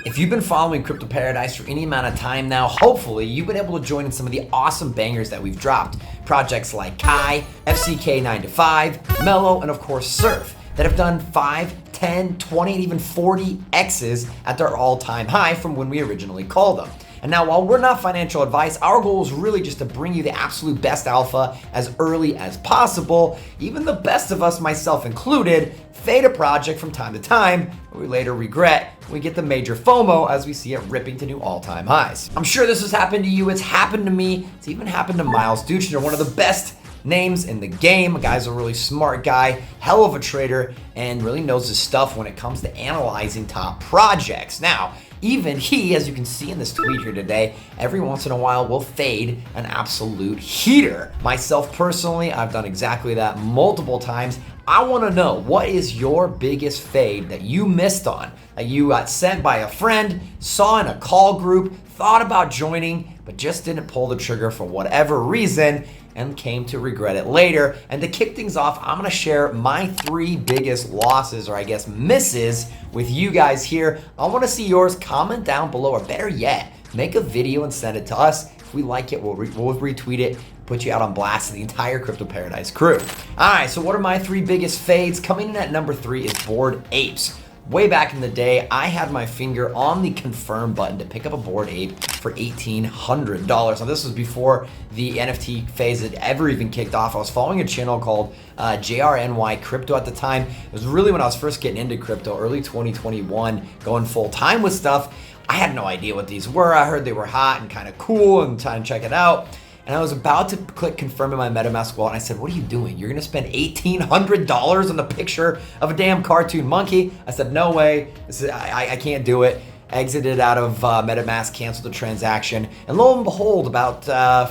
If you've been following Crypto Paradise for any amount of time now, hopefully you've been able to join in some of the awesome bangers that we've dropped. Projects like Kai, FCK 9 to 5, Mellow, and of course Surf that have done 5, 10, 20, and even 40 X's at their all-time high from when we originally called them. And now, while we're not financial advice, our goal is really just to bring you the absolute best alpha as early as possible. Even the best of us, myself included, fade a project from time to time, but we later regret when we get the major FOMO as we see it ripping to new all-time highs. I'm sure this has happened to you, it's happened to me, it's even happened to Miles Duchner, one of the best names in the game. The guy's a really smart guy, hell of a trader, and really knows his stuff when it comes to analyzing top projects. Now, even he, as you can see in this tweet here today, every once in a while will fade an absolute heater. Myself personally, I've done exactly that multiple times. I want to know, what is your biggest fade that you missed on, that you got sent by a friend, saw in a call group, thought about joining, but just didn't pull the trigger for whatever reason and came to regret it later? And to kick things off, I'm gonna share my 3 biggest losses, or I guess misses, with you guys here. I wanna see yours. Comment down below, or better yet, make a video and send it to us. If we like it, we'll retweet it, put you out on blast to the entire Crypto Paradise crew. All right, so what are my 3 biggest fades? Coming in at number 3 is Bored Apes. Way back in the day, I had my finger on the confirm button to pick up a Bored Ape for $1,800. Now, this was before the NFT phase had ever even kicked off. I was following a channel called JRNY Crypto at the time. It was really when I was first getting into crypto, early 2021, going full time with stuff. I had no idea what these were. I heard they were hot and kind of cool and trying to check it out. And I was about to click confirm in my MetaMask wallet, and I said, what are you doing? You're gonna spend $1,800 on the picture of a damn cartoon monkey? I said, no way, I can't do it. Exited out of MetaMask, canceled the transaction. And lo and behold, about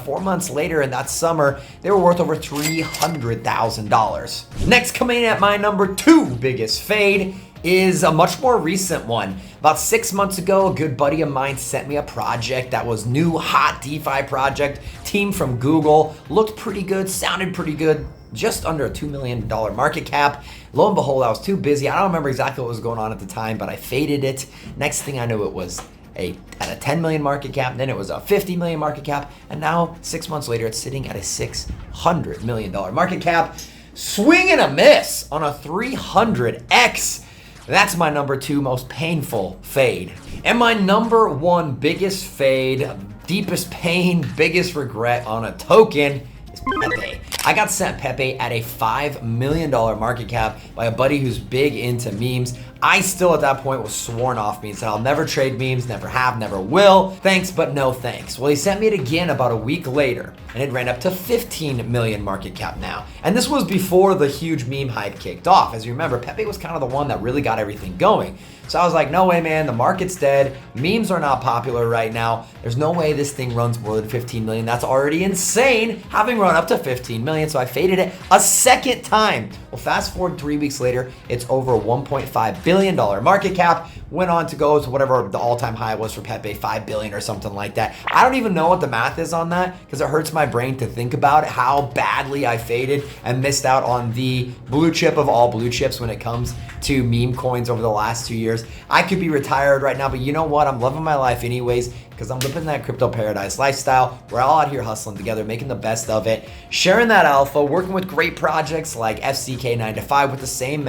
4 months later in that summer, they were worth over $300,000. Next, coming in at my number 2 biggest fade is a much more recent one. About 6 months ago, a good buddy of mine sent me a project that was new, hot DeFi project, team from Google, looked pretty good, sounded pretty good, just under a $2 million market cap. Lo and behold, I was too busy. I don't remember exactly what was going on at the time, but I faded it. Next thing I knew, it was at a 10 million market cap, then it was a 50 million market cap, and now 6 months later, it's sitting at a $600 million market cap. Swing and a miss on a 300x. That's my number 2 most painful fade. And my number 1 biggest fade, deepest pain, biggest regret on a token is Pepe. I got sent Pepe at a $5 million market cap by a buddy who's big into memes. I still at that point was sworn off memes, said I'll never trade memes, never have, never will. Thanks, but no thanks. Well, he sent me it again about a week later, and it ran up to 15 million market cap now. And this was before the huge meme hype kicked off. As you remember, Pepe was kind of the one that really got everything going. So I was like, no way, man, the market's dead. Memes are not popular right now. There's no way this thing runs more than 15 million. That's already insane, having run up to 15 million. So I faded it a second time. Well, fast forward 3 weeks later, it's over a $1.5 billion market cap. Went on to go to whatever the all-time high was for Pepe, 5 billion or something like that. I don't even know what the math is on that because it hurts my brain to think about it, how badly I faded and missed out on the blue chip of all blue chips when it comes to meme coins over the last 2 years. I could be retired right now, but you know what? I'm loving my life anyways because I'm living that Crypto Paradise lifestyle. We're all out here hustling together, making the best of it, sharing that alpha, working with great projects like FCK 9 to 5 with the same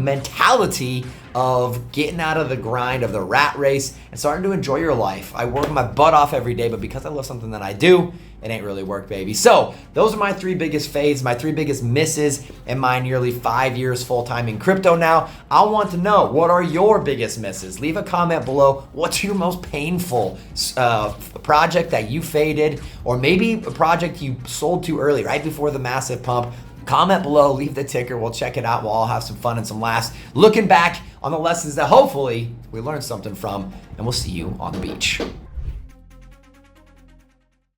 mentality of getting out of the grind of the rat race and starting to enjoy your life. I work my butt off every day, but because I love something that I do, it ain't really work, baby. So those are my 3 biggest fades, my 3 biggest misses in my nearly 5 years full-time in crypto now. I want to know, what are your biggest misses? Leave a comment below. What's your most painful project that you faded, or maybe a project you sold too early, right before the massive pump? Comment below, leave the ticker, we'll check it out, we'll all have some fun and some laughs, looking back on the lessons that hopefully we learned something from, and we'll see you on the beach.